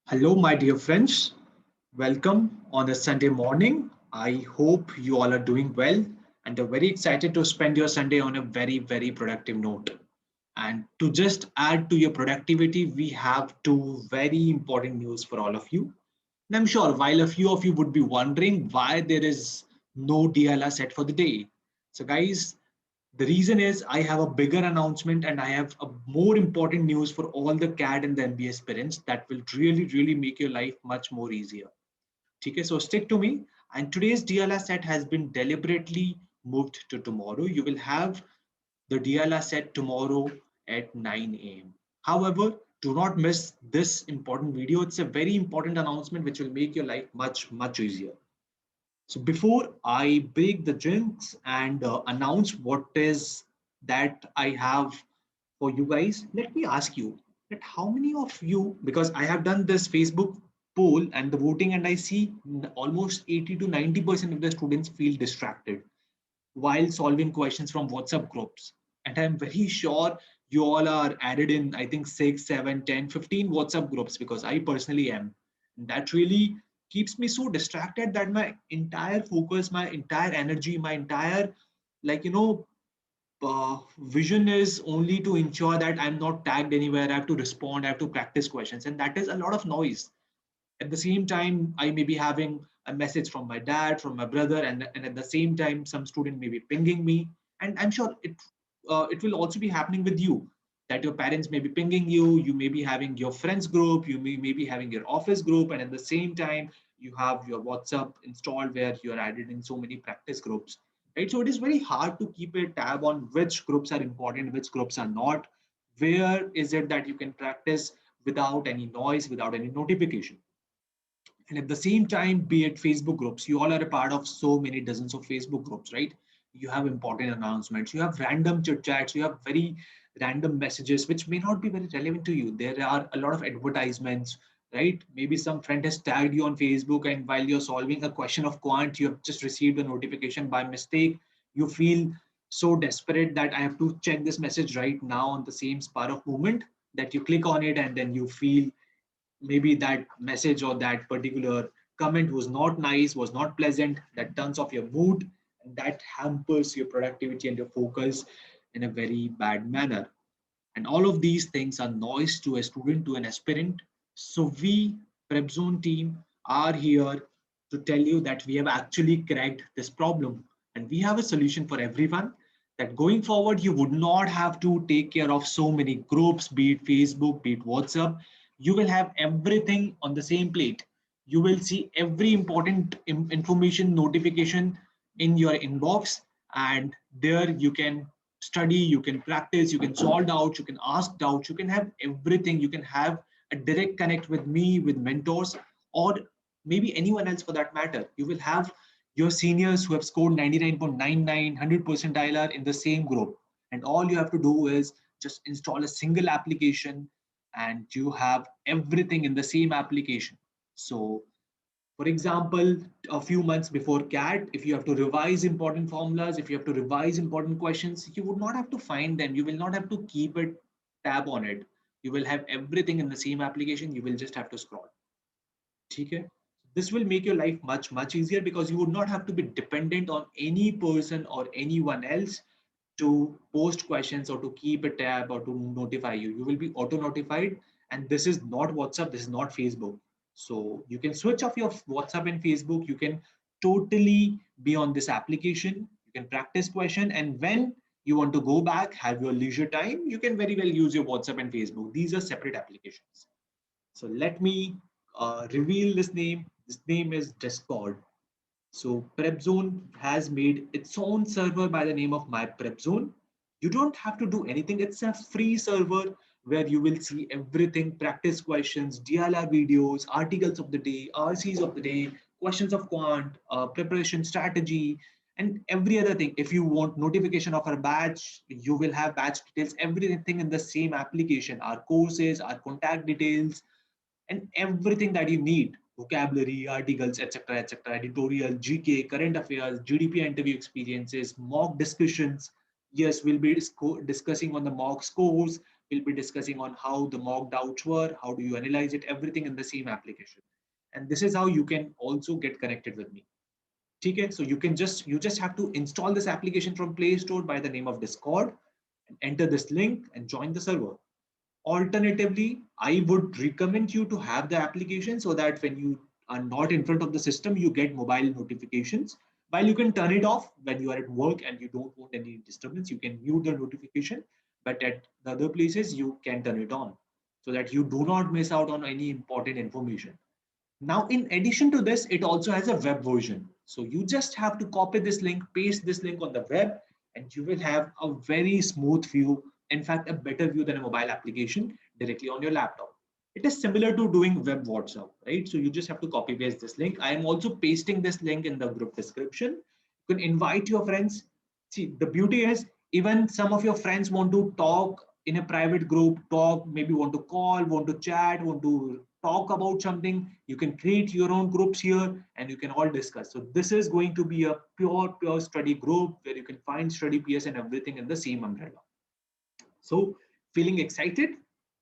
Hello, my dear friends. Welcome on a Sunday morning. I hope you all are doing well and are very excited to spend your Sunday on a very productive note. And to just add to your productivity, we have two very important news for all of you. And I'm sure while a few of you would be wondering why there is no DLR set for the day. So, guys, the reason is I have a bigger announcement and I have a more important news for all the CAD and the MBA aspirants that will really make your life much more easier. Okay, so stick to me. And today's DLR set has been deliberately moved to tomorrow. You will have the DLR set tomorrow at 9 a.m. However, do not miss this important video. It's a very important announcement which will make your life much easier. So before I break the jinx and announce what is that I have for you guys, let me ask you that how many of you, because I have done this Facebook poll and the voting, and I see almost 80 to 90% of the students feel distracted while solving questions from WhatsApp groups. And I'm very sure you all are added in, I think, 6, 7, 10, 15 WhatsApp groups because I personally am. And that really keeps me so distracted that my entire focus, my entire energy, my entire, like, vision is only to ensure that I'm not tagged anywhere. I have to respond, I have to practice questions. And that is a lot of noise. At the same time, I may be having a message from my dad, from my brother, and at the same time, some student may be pinging me. And I'm sure it will also be happening with you that your parents may be pinging you, you may be having your friends group, you may be having your office group, and at the same time, you have your WhatsApp installed where you are added in so many practice groups. Right? So it is very hard to keep a tab on which groups are important, which groups are not. Where is it that you can practice without any noise, without any notification? And at the same time, be it Facebook groups, you all are a part of so many dozens of Facebook groups, right? You have important announcements, you have random chit chats, you have very random messages which may not be very relevant to you. There are a lot of advertisements, right? Maybe some friend has tagged you on Facebook, and while you're solving a question of quant, you have just received a notification by mistake. You feel so desperate that I have to check this message right now on the same spur of moment that you click on it, and then you feel maybe that message or that particular comment was not nice, was not pleasant, that turns off your mood, and that hampers your productivity and your focus in a very bad manner. And all of these things are noise to a student, to an aspirant. So we, Prep Zone team, are here to tell you that we have actually cracked this problem. And we have a solution for everyone that going forward, you would not have to take care of so many groups, be it Facebook, be it WhatsApp. You will have everything on the same plate. You will see every important information notification in your inbox, and there you can study, you can practice, you can solve doubts, you can ask doubts, you can have everything. You can have a direct connect with me, with mentors, or maybe anyone else for that matter. You will have your seniors who have scored 99.99, 100 percentile in the same group. And all you have to do is just install a single application and you have everything in the same application. So for example, a few months before CAT, if you have to revise important formulas, if you have to revise important questions, you would not have to find them. You will not have to keep a tab on it. You will have everything in the same application. You will just have to scroll. Okay? This will make your life much easier because you would not have to be dependent on any person or anyone else to post questions or to keep a tab or to notify you. You will be auto notified. And this is not WhatsApp, this is not Facebook. So you can switch off your WhatsApp and Facebook. You can totally be on this application. You can practice question. And when you want to go back, have your leisure time, you can very well use your WhatsApp and Facebook. These are separate applications. So let me reveal this name. This name is Discord. So PrepZone has made its own server by the name of My PrepZone. You don't have to do anything. It's a free server where you will see everything, practice questions, DLR videos, articles of the day, RCs of the day, questions of quant, preparation strategy, and every other thing. If you want notification of our batch, you will have batch details, everything in the same application, our courses, our contact details, and everything that you need: vocabulary, articles, etc., editorial, GK, current affairs, GDP interview experiences, mock discussions. Yes, we'll be discussing on the mock scores. We'll be discussing on how the mock doubts were, how do you analyze it, everything in the same application. And this is how you can also get connected with me. Okay, so you just have to install this application from Play Store by the name of Discord and enter this link and join the server. Alternatively, I would recommend you to have the application so that when you are not in front of the system, you get mobile notifications. While you can turn it off when you are at work and you don't want any disturbance, you can mute the notification. But at the other places, you can turn it on so that you do not miss out on any important information. Now, in addition to this, it also has a web version. So you just have to copy this link, paste this link on the web, and you will have a very smooth view. In fact, a better view than a mobile application directly on your laptop. It is similar to doing web WhatsApp, right? So you just have to copy paste this link. I am also pasting this link in the group description. You can invite your friends. See, the beauty is even some of your friends want to talk in a private group, talk, maybe want to call, want to chat, want to talk about something. You can create your own groups here and you can all discuss. So this is going to be a pure study group where you can find study PS and everything in the same umbrella. So feeling excited?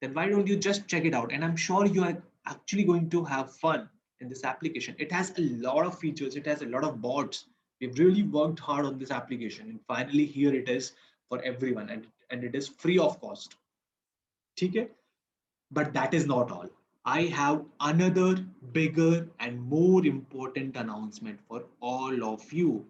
Then why don't you just check it out? And I'm sure you are actually going to have fun in this application. It has a lot of features. It has a lot of bots. We've really worked hard on this application. And finally, here it is for everyone. And it is free of cost. Okay? But that is not all. I have another bigger and more important announcement for all of you.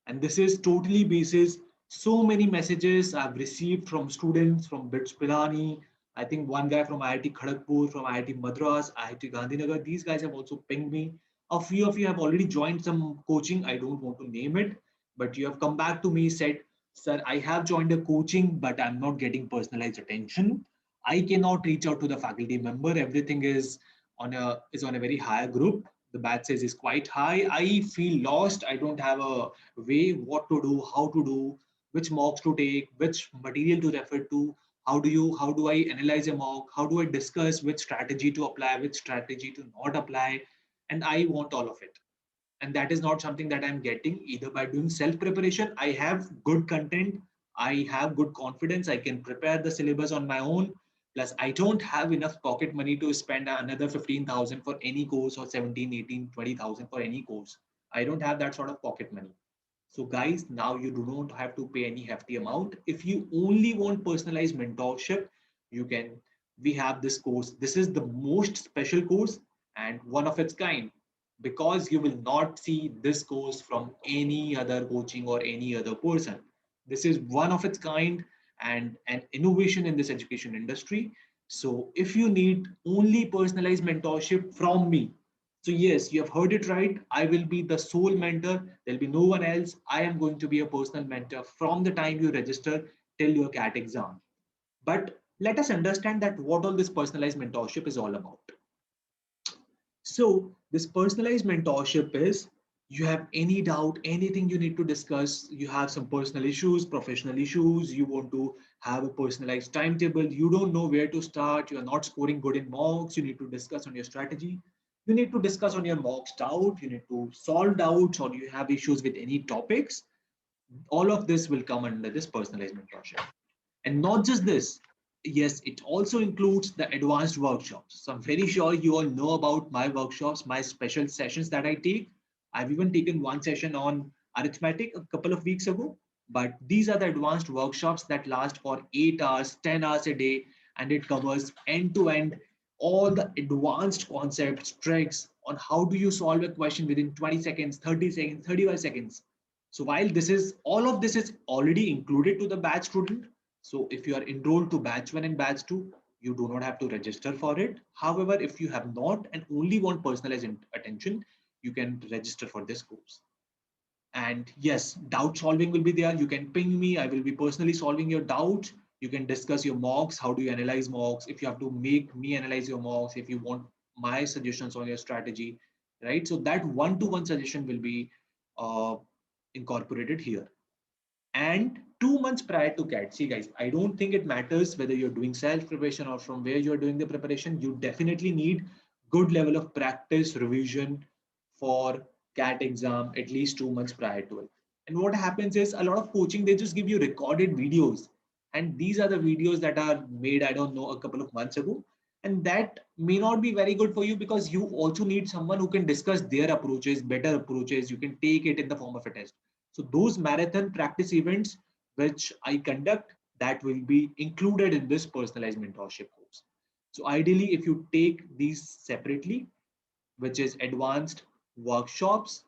And this is totally basis so many messages I've received from students from BITS Pilani. I think one guy from IIT Kharagpur, from IIT Madras, IIT Gandhinagar. These guys have also pinged me. A few of you have already joined some coaching. I don't want to name it, but you have come back to me, said, "Sir, I have joined a coaching, but I'm not getting personalized attention. I cannot reach out to the faculty member. Everything is on a very high group. The batch size is quite high. I feel lost. I don't have a way what to do, how to do, which mocks to take, which material to refer to. How do I analyze a mock? How do I discuss which strategy to apply, which strategy to not apply? And I want all of it. And that is not something that I'm getting either by doing self preparation. I have good content. I have good confidence. I can prepare the syllabus on my own. Plus, I don't have enough pocket money to spend another 15,000 for any course or 17, 18, 20,000 for any course. I don't have that sort of pocket money. So guys, now you do not have to pay any hefty amount. If you only want personalized mentorship, you can, we have this course. This is the most special course and one of its kind because you will not see this course from any other coaching or any other person. This is one of its kind and an innovation in this education industry. So if you need only personalized mentorship from me, so yes, you have heard it right. I will be the sole mentor. There'll be no one else. I am going to be a personal mentor from the time you register till your CAT exam. But let us understand that what all this personalized mentorship is all about. So this personalized mentorship is you have any doubt, anything you need to discuss, you have some personal issues, professional issues, you want to have a personalized timetable, you don't know where to start, you are not scoring good in mocks, you need to discuss on your strategy, you need to discuss on your mocks doubt, you need to solve doubts, or you have issues with any topics. All of this will come under this personalized mentorship. And not just this, yes, it also includes the advanced workshops. So I'm very sure you all know about my workshops, my special sessions that I take. I've even taken one session on arithmetic a couple of weeks ago. But these are the advanced workshops that last for 8 hours, 10 hours a day, and it covers end to end all the advanced concepts, tricks on how do you solve a question within 20 seconds, 30 seconds, 35 seconds. So while this is all of this is already included to the batch student, so if you are enrolled to batch 1 and batch 2, you do not have to register for it. However, if you have not and only want personalized attention, you can register for this course. And yes, doubt solving will be there. You can ping me. I will be personally solving your doubts. You can discuss your mocks. How do you analyze mocks? If you have to make me analyze your mocks, if you want my suggestions on your strategy, right? So that one-to-one suggestion will be uh, incorporated here. And 2 months prior to CAT, see guys, I don't think it matters whether you're doing self preparation or from where you're doing the preparation. You definitely need good level of practice revision for CAT exam at least 2 months prior to it. And what happens is a lot of coaching, they just give you recorded videos And these are the videos that are made, I don't know, a couple of months ago. And that may not be very good for you because you also need someone who can discuss their approaches, better approaches. You can take it in the form of a test. So those marathon practice events which I conduct, that will be included in this personalized mentorship course. So ideally, if you take these separately, which is advanced workshops,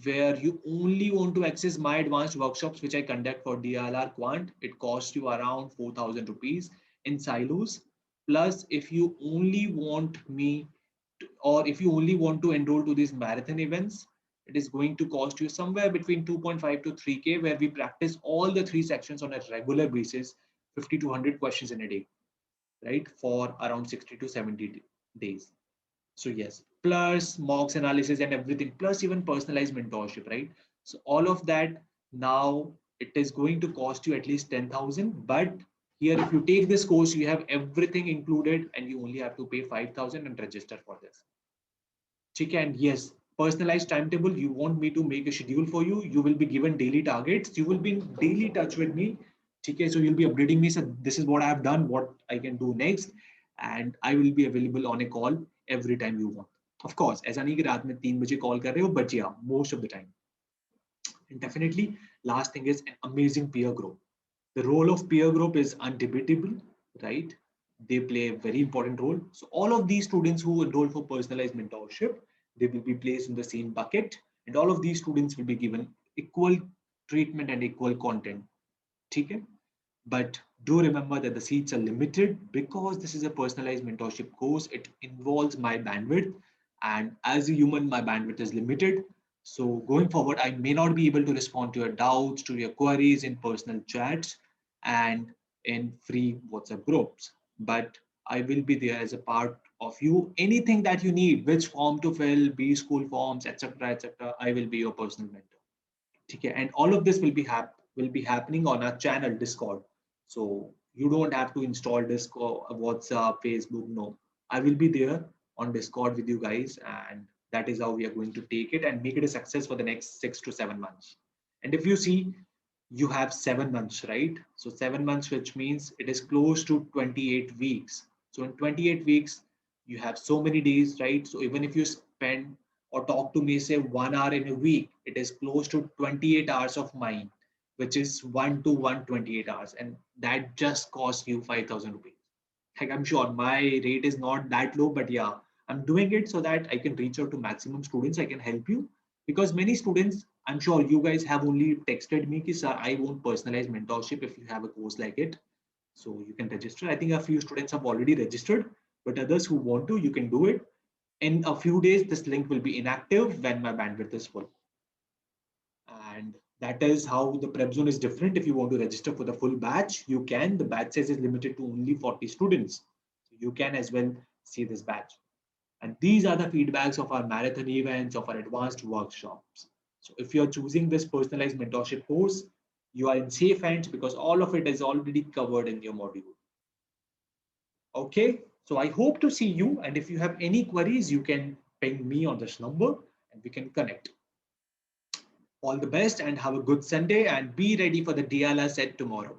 where you only want to access my advanced workshops, which I conduct for DLR Quant, it costs you around 4,000 rupees in silos. Plus, if you only want me to, or if you only want to enroll to these marathon events, it is going to cost you somewhere between 2.5 to 3K, where we practice all the three sections on a regular basis, 50 to 100 questions in a day, right? For around 60 to 70 days. So yes, plus mocks analysis and everything, plus even personalized mentorship, right? So all of that, now it is going to cost you at least 10,000. But here, if you take this course, you have everything included and you only have to pay 5,000 and register for this. Okay, and yes, personalized timetable. You want me to make a schedule for you. You will be given daily targets. You will be in daily touch with me. Okay, so you'll be updating me. So this is what I have done, what I can do next, and I will be available on a call every time you want. Of course, ऐसा नहीं कि रात में 3 बजे call कर रहे हो, but yeah, most of the time. And definitely, last thing is an amazing peer group. The role of peer group is undebatable, right? They play a very important role. So all of these students who enroll for personalized mentorship, they will be placed in the same bucket, and all of these students will be given equal treatment and equal content. Okay? But do remember that the seats are limited because this is a personalized mentorship course. It involves my bandwidth, and as a human, my bandwidth is limited. So going forward, I may not be able to respond to your doubts, to your queries in personal chats and in free WhatsApp groups. But I will be there as a part of you. Anything that you need, which form to fill, be school forms, etc., etc., I will be your personal mentor. Okay, and all of this will be happening on our channel Discord. So you don't have to install Discord, WhatsApp, Facebook. No, I will be there on Discord with you guys, and that is how we are going to take it and make it a success for the next 6 to 7 months. And if you see, you have 7 months, right? So 7 months, which means it is close to 28 weeks. So in 28 weeks, you have so many days, right? So even if you spend or talk to me, say 1 hour in a week, it is close to 28 hours of mine, which is 1 to 128 hours. And that just costs you 5,000 rupees. Like I'm sure my rate is not that low, but yeah, I'm doing it so that I can reach out to maximum students. I can help you because many students, I'm sure you guys have only texted me, ki, sir, I want personalized mentorship if you have a course like it. So you can register. I think a few students have already registered, but others who want to, you can do it. In a few days, this link will be inactive when my bandwidth is full. And that is how the prep zone is different. If you want to register for the full batch, you can. The batch size is limited to only 40 students. So you can as well see this batch. And these are the feedbacks of our marathon events, of our advanced workshops. So if you're choosing this personalized mentorship course, you are in safe hands because all of it is already covered in your module. Okay, so I hope to see you. And if you have any queries, you can ping me on this number and we can connect. All the best and have a good Sunday and be ready for the DLR set tomorrow.